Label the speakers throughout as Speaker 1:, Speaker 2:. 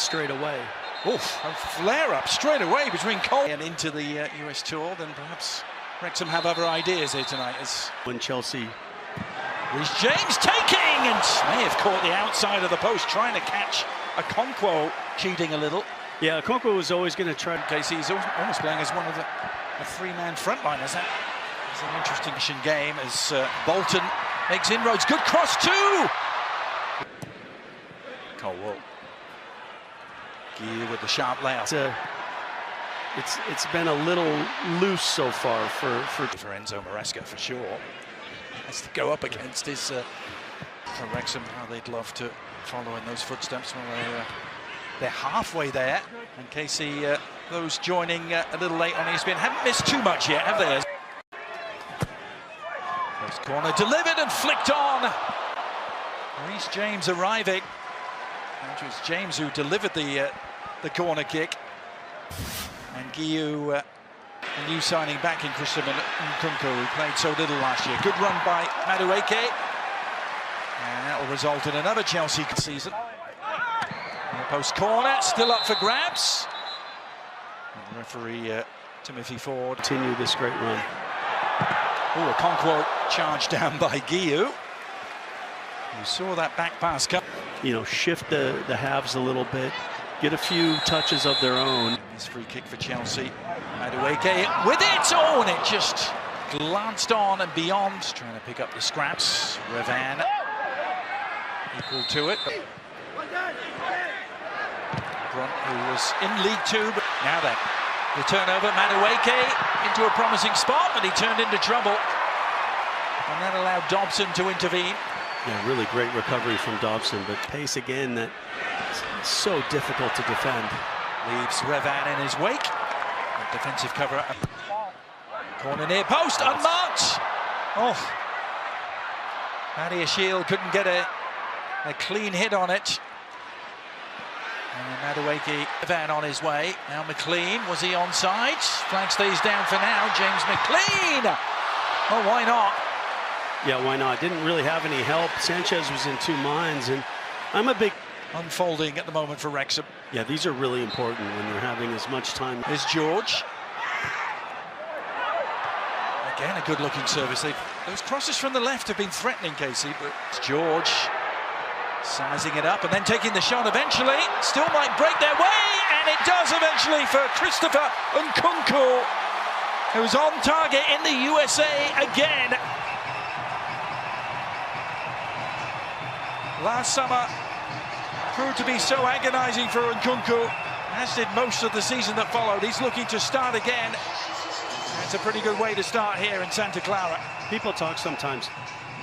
Speaker 1: straight away.
Speaker 2: Oof, a flare-up straight away between Cole and into the US Tour. Then perhaps Wrexham have other ideas here tonight. As
Speaker 1: When Chelsea...
Speaker 2: Rhys James taking and may have caught the outside of the post, trying to catch Okonkwo cheating a little.
Speaker 1: Yeah, Okonkwo was always going to try.
Speaker 2: Casey, he's almost playing as one of the three-man frontliners. That is an interesting game as Bolton makes inroads. Good cross too. Cole Gear with the sharp layout.
Speaker 1: It's been a little loose so far for
Speaker 2: Enzo Maresca for sure. Has to go up against his for Wrexham. How they'd love to follow in those footsteps. Well, they're halfway there. And Casey, those joining a little late on ESPN haven't missed too much yet, have they? First corner delivered and flicked on. Rhys James arriving. It was James who delivered the corner kick. And Guillou, a new signing back in Christopher Nkunku, who played so little last year. Good run by Madueke. And that will result in another Chelsea season. And the post corner, still up for grabs. And the referee, Timothy Ford.
Speaker 1: Continue this great run.
Speaker 2: Oh, Okonkwo charged down by Guillou. You saw that back pass come.
Speaker 1: You know, shift the halves a little bit, get a few touches of their own.
Speaker 2: His free kick for Chelsea. Madueke with it. Oh, and it just glanced on and beyond. Trying to pick up the scraps. Revan equal to it. Brunt, who was in League Two, but now then, the turnover. Madueke into a promising spot, but he turned into trouble. And that allowed Dobson to intervene.
Speaker 1: Yeah, really great recovery from Dobson, but pace again that is so difficult to defend.
Speaker 2: Leaves Revan in his wake. Defensive cover. Corner near post, unmarked. Oh, Paddy Shield couldn't get a clean hit on it. And Madueke, Revan on his way. Now McLean, was he onside? Flag stays down for now. James McLean. Oh, why not?
Speaker 1: Yeah, why not? Didn't really have any help. Sanchez was in two minds, and I'm a big...
Speaker 2: Unfolding at the moment for Wrexham.
Speaker 1: Yeah, these are really important when you're having as much time.
Speaker 2: There's George. Again, a good-looking service. Those crosses from the left have been threatening, Casey, but it's George sizing it up and then taking the shot eventually. Still might break their way, and it does eventually for Christopher Nkunku, who's on target in the USA again. Last summer proved to be so agonizing for Nkunku, as did most of the season that followed. He's looking to start again. It's a pretty good way to start here in Santa Clara.
Speaker 1: People talk sometimes,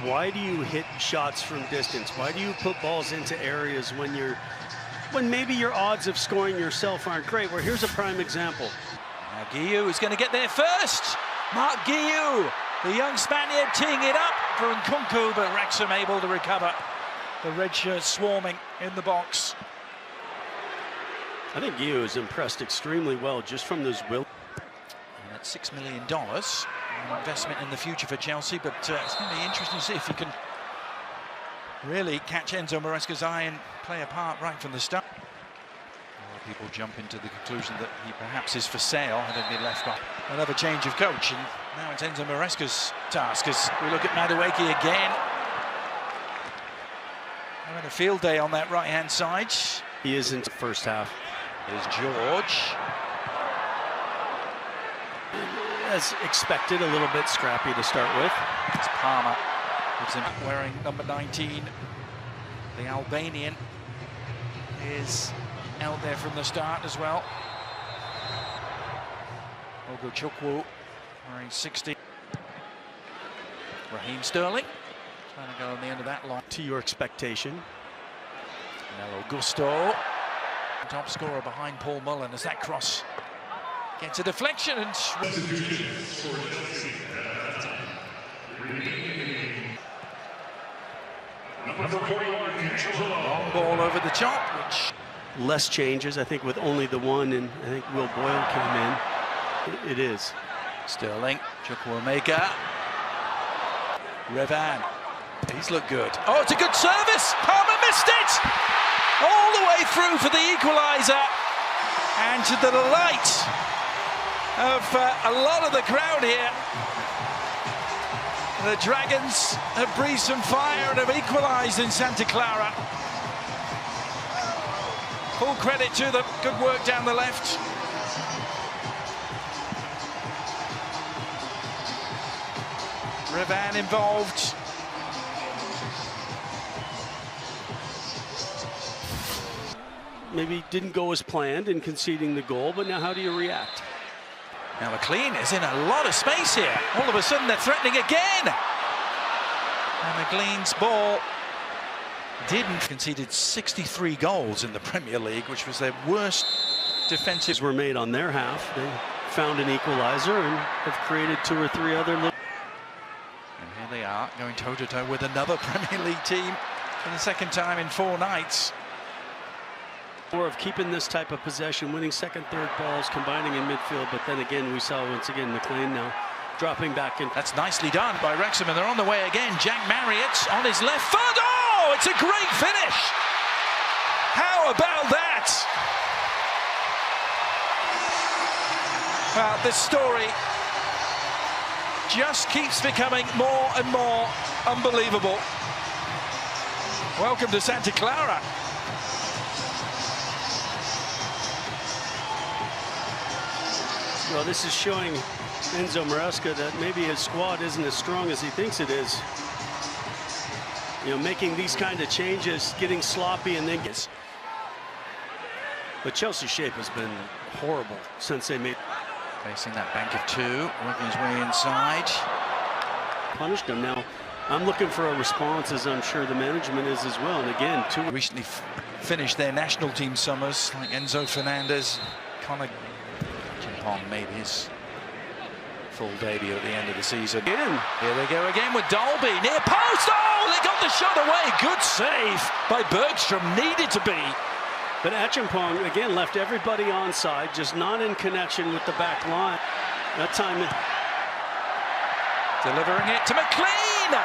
Speaker 1: why do you hit shots from distance? Why do you put balls into areas when maybe your odds of scoring yourself aren't great? Well, here's a prime example.
Speaker 2: Now Guillou is going to get there first. Marc Guillou, the young Spaniard, teeing it up for Nkunku, but Wrexham able to recover. The red shirt swarming in the box.
Speaker 1: I think Guillou has impressed extremely well just from those will.
Speaker 2: And that's $6 million, an investment in the future for Chelsea, but it's going to be interesting to see if he can really catch Enzo Maresca's eye and play a part right from the start. A lot of people jump into the conclusion that he perhaps is for sale, having been left by another change of coach, and now it's Enzo Maresca's task as we look at Madueke again. Having a field day on that right-hand side.
Speaker 1: He is in the first half.
Speaker 2: Here's George.
Speaker 1: As expected, a little bit scrappy to start with.
Speaker 2: It's Palmer. Gives him wearing number 19. The Albanian is out there from the start as well. Ogochukwu wearing 60. Raheem Sterling. Trying to go on the end of that line.
Speaker 1: To your expectation.
Speaker 2: Melo Gusto, top scorer behind Paul Mullen as that cross gets a deflection and long ball over the top, which
Speaker 1: less changes, I think, with only the one, and I think Will Boyle came in. It is.
Speaker 2: Sterling, Chukwuemeka, Revan. He's looked good. Oh, it's a good service. Palmer missed it. all the way through for the equaliser, and to the delight of a lot of the crowd here, the Dragons have breathed some fire and have equalised in Santa Clara. Full credit to them. Good work down the left. Revan involved.
Speaker 1: Maybe didn't go as planned in conceding the goal, but now how do you react?
Speaker 2: Now McLean is in a lot of space here. All of a sudden they're threatening again. And McLean's ball didn't. Conceded 63 goals in the Premier League, which was their worst defensive.
Speaker 1: Were made on their half. They found an equalizer and have created 2 or 3 other. And
Speaker 2: here they are going toe-to-toe with another Premier League team for the second time in 4 nights.
Speaker 1: Of keeping this type of possession, winning second, third balls, combining in midfield, but then again we saw once again McLean now dropping back in.
Speaker 2: That's nicely done by Wrexham, and they're on the way again. Jack Marriott on his left foot. Oh, it's a great finish. How about that? Well, this story just keeps becoming more and more unbelievable. Welcome to Santa Clara.
Speaker 1: Well, this is showing Enzo Maresca that maybe his squad isn't as strong as he thinks it is. You know, making these kind of changes, getting sloppy, and then gets. But Chelsea's shape has been horrible since they made.
Speaker 2: Facing that bank of 2, working his way inside.
Speaker 1: Punished him. Now, I'm looking for a response, as I'm sure the management is as well. And again, 2
Speaker 2: recently finished their national team summers, like Enzo Fernandez, Connor. Made his full debut at the end of the season. Here they go again with Dolby, near post. Oh, they got the shot away. Good save by Bergstrom, needed to be.
Speaker 1: But Acheampong again left everybody onside, just not in connection with the back line. That time,
Speaker 2: delivering it to McLean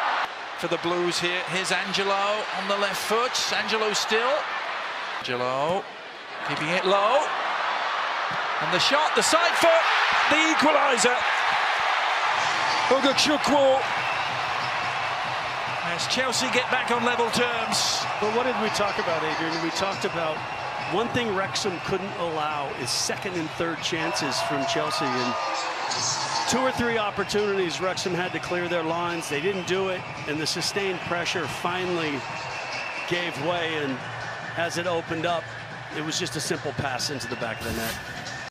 Speaker 2: for the Blues here. Here's Angelo on the left foot. Angelo still. Angelo keeping it low. And the shot, the side foot, the equaliser. Ogachukwu. As Chelsea get back on level terms.
Speaker 1: But what did we talk about, Adrian? We talked about one thing Wrexham couldn't allow is second and third chances from Chelsea. And 2 or 3 opportunities Wrexham had to clear their lines. They didn't do it, and the sustained pressure finally gave way. And as it opened up, it was just a simple pass into the back of the net.